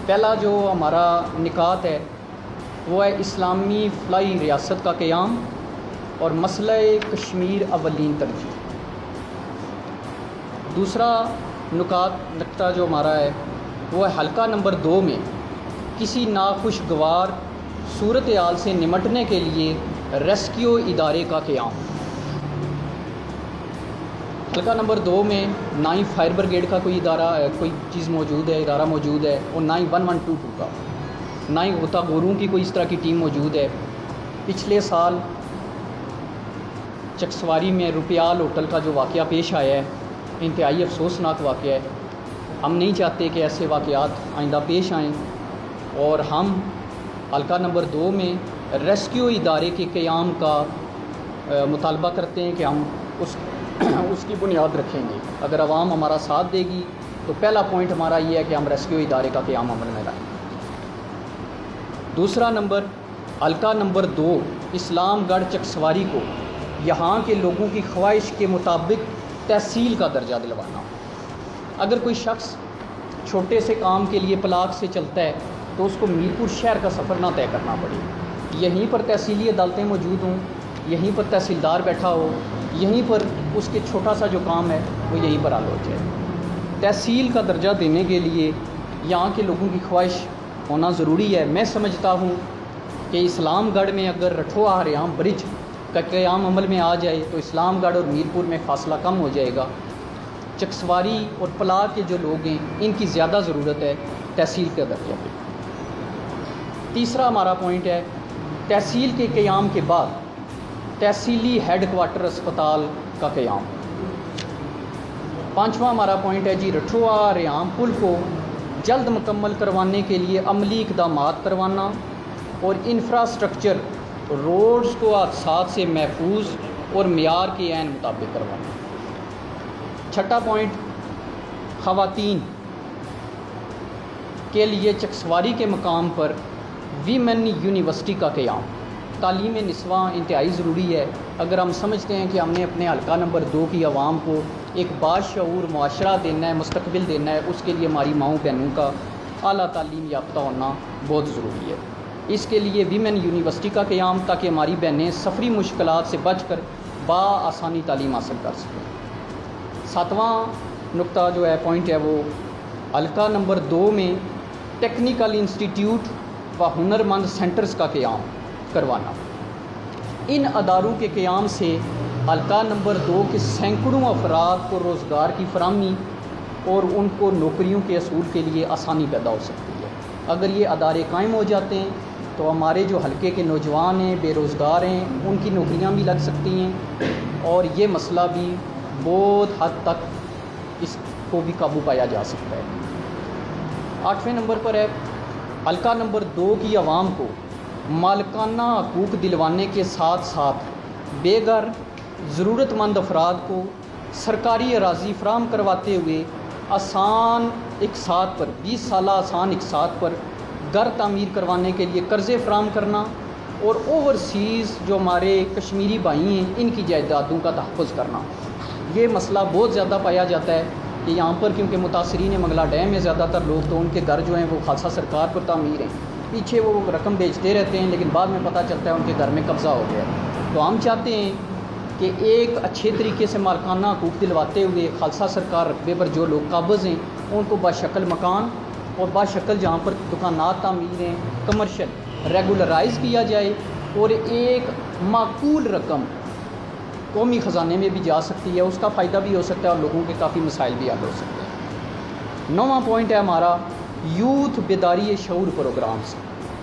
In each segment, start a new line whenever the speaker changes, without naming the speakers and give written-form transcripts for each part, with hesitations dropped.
پہلا جو ہمارا نکات ہے وہ ہے اسلامی فلاحی ریاست کا قیام اور مسئلہ کشمیر اولین ترجیح۔ دوسرا نقطہ جو ہمارا ہے وہ ہے حلقہ نمبر 2 میں کسی ناخوشگوار صورتحال سے نمٹنے کے لیے ریسکیو ادارے کا قیام۔ حلقہ نمبر 2 میں نہ ہی فائر بریگیڈ کا کوئی چیز موجود ہے، ادارہ موجود ہے، اور نہ ہی 1122 کا، نہ ہی غوطہ خوروں کی کوئی اس طرح کی ٹیم موجود ہے۔ پچھلے سال چکسواری میں روپیال ہوٹل کا جو واقعہ پیش آیا ہے انتہائی افسوسناک واقعہ ہے۔ ہم نہیں چاہتے کہ ایسے واقعات آئندہ پیش آئیں، اور ہم حلقہ نمبر 2 میں ریسکیو ادارے کے قیام کا مطالبہ کرتے ہیں کہ ہم اس کی بنیاد رکھیں گے۔ اگر عوام ہمارا ساتھ دے گی تو پہلا پوائنٹ ہمارا یہ ہے کہ ہم ریسکیو ادارے کا قیام عمل میں لائیں۔ دوسرا نمبر، حلقہ نمبر 2 اسلام گڑھ چکسواری کو یہاں کے لوگوں کی خواہش کے مطابق تحصیل کا درجہ دلوانا۔ اگر کوئی شخص چھوٹے سے کام کے لیے پلاک سے چلتا ہے تو اس کو میرپور شہر کا سفر نہ طے کرنا پڑے، یہیں پر تحصیلی عدالتیں موجود ہوں، یہیں پر تحصیلدار بیٹھا ہو، یہیں پر اس کے چھوٹا سا جو کام ہے وہ یہیں پر حل ہو جائے۔ تحصیل کا درجہ دینے کے لیے یہاں کے لوگوں کی خواہش ہونا ضروری ہے۔ میں سمجھتا ہوں کہ اسلام گڑھ میں اگر رٹھوہ ہریام برج کا قیام عمل میں آ جائے تو اسلام گڑھ اور میرپور میں فاصلہ کم ہو جائے گا۔ چکسواری اور پلاک کے جو لوگ ہیں ان کی زیادہ ضرورت ہے تحصیل کے درجہ پہ۔ تیسرا ہمارا پوائنٹ ہے تحصیل کے قیام کے بعد تحصیلی ہیڈ کوارٹر اسپتال کا قیام۔ پانچواں ہمارا پوائنٹ ہے رٹھوہ ریام پل کو جلد مکمل کروانے کے لیے عملی اقدامات کروانا اور انفراسٹرکچر روڈز کو حادثات سے محفوظ اور معیار کے عین مطابق کروانا۔ چھٹا پوائنٹ خواتین کے لیے چکسواری کے مقام پر ویمن یونیورسٹی کا قیام۔ تعلیم نسواں انتہائی ضروری ہے۔ اگر ہم سمجھتے ہیں کہ ہم نے اپنے حلقہ نمبر 2 کی عوام کو ایک باشعور معاشرہ دینا ہے، مستقبل دینا ہے، اس کے لیے ہماری ماؤں بہنوں کا اعلیٰ تعلیم یافتہ ہونا بہت ضروری ہے۔ اس کے لیے ویمن یونیورسٹی کا قیام تاکہ ہماری بہنیں سفری مشکلات سے بچ کر بآسانی تعلیم حاصل کر سکیں۔ ساتواں نقطہ جو ہے پوائنٹ ہے وہ حلقہ نمبر 2 میں ٹیکنیکل انسٹیٹیوٹ و ہنرمند سینٹرز کا قیام کروانا۔ ان اداروں کے قیام سے حلقہ نمبر 2 کے سینکڑوں افراد کو روزگار کی فراہمی اور ان کو نوکریوں کے حصول کے لیے آسانی پیدا ہو سکتی ہے۔ اگر یہ ادارے قائم ہو جاتے ہیں تو ہمارے جو حلقے کے نوجوان ہیں، بے روزگار ہیں، ان کی نوکریاں بھی لگ سکتی ہیں اور یہ مسئلہ بھی بہت حد تک اس کو بھی قابو پایا جا سکتا ہے۔ 8ویں نمبر پر ہے حلقہ نمبر 2 کی عوام کو مالکانہ حقوق دلوانے کے ساتھ ساتھ بے گھر ضرورت مند افراد کو سرکاری اراضی فراہم کرواتے ہوئے آسان اقساط پر 20 سالہ آسان اقساط پر گھر تعمیر کروانے کے لیے قرضے فراہم کرنا اور اوورسیز جو ہمارے کشمیری بھائی ہیں ان کی جائیدادوں کا تحفظ کرنا۔ یہ مسئلہ بہت زیادہ پایا جاتا ہے کہ یہاں پر کیونکہ متاثرین منگلا ڈیم میں زیادہ تر لوگ تو ان کے گھر جو ہیں وہ خالصہ سرکار پر تعمیر ہیں، پیچھے وہ رقم بیچتے رہتے ہیں لیکن بعد میں پتہ چلتا ہے ان کے گھر میں قبضہ ہو گیا۔ تو ہم چاہتے ہیں کہ ایک اچھے طریقے سے مالکانہ حقوق دلواتے ہوئے خالصہ سرکار رقبے پر جو لوگ قابض ہیں ان کو باشکل مکان اور باشکل جہاں پر دکانات تعمیر ہیں کمرشل ریگولرائز کیا جائے اور ایک معقول رقم قومی خزانے میں بھی جا سکتی ہے، اس کا فائدہ بھی ہو سکتا ہے اور لوگوں کے کافی مسائل بھی حل ہو سکتے ہیں۔ 9واں پوائنٹ ہے ہمارا یوتھ بیداری شعور پروگرامز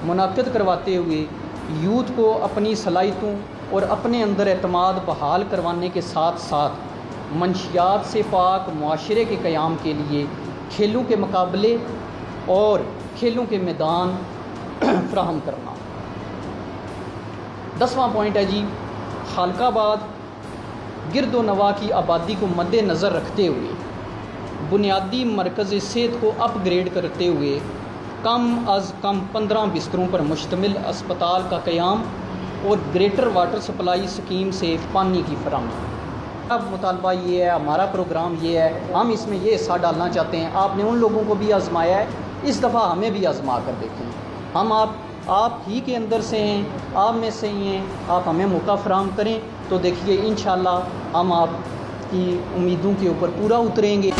منعقد کرواتے ہوئے یوتھ کو اپنی صلاحیتوں اور اپنے اندر اعتماد بحال کروانے کے ساتھ ساتھ منشیات سے پاک معاشرے کے قیام کے لیے کھیلوں کے مقابلے اور کھیلوں کے میدان فراہم کرنا۔ 10واں پوائنٹ ہے خالق آباد گرد و نواح کی آبادی کو مد نظر رکھتے ہوئے بنیادی مرکز صحت کو اپ گریڈ کرتے ہوئے کم از کم 15 بستروں پر مشتمل اسپتال کا قیام اور گریٹر واٹر سپلائی اسکیم سے پانی کی فراہمی۔ اب مطالبہ یہ ہے، ہمارا پروگرام یہ ہے، ہم اس میں یہ حصہ ڈالنا چاہتے ہیں۔ آپ نے ان لوگوں کو بھی آزمایا ہے اس دفعہ ہمیں بھی آزما کر دیکھیں. ہم آپ ہی کے اندر سے ہیں، آپ میں سے ہی ہیں. آپ ہمیں موقع فراہم کریں تو دیکھیے انشاءاللہ ہم آپ کی امیدوں کے اوپر پورا اتریں گے.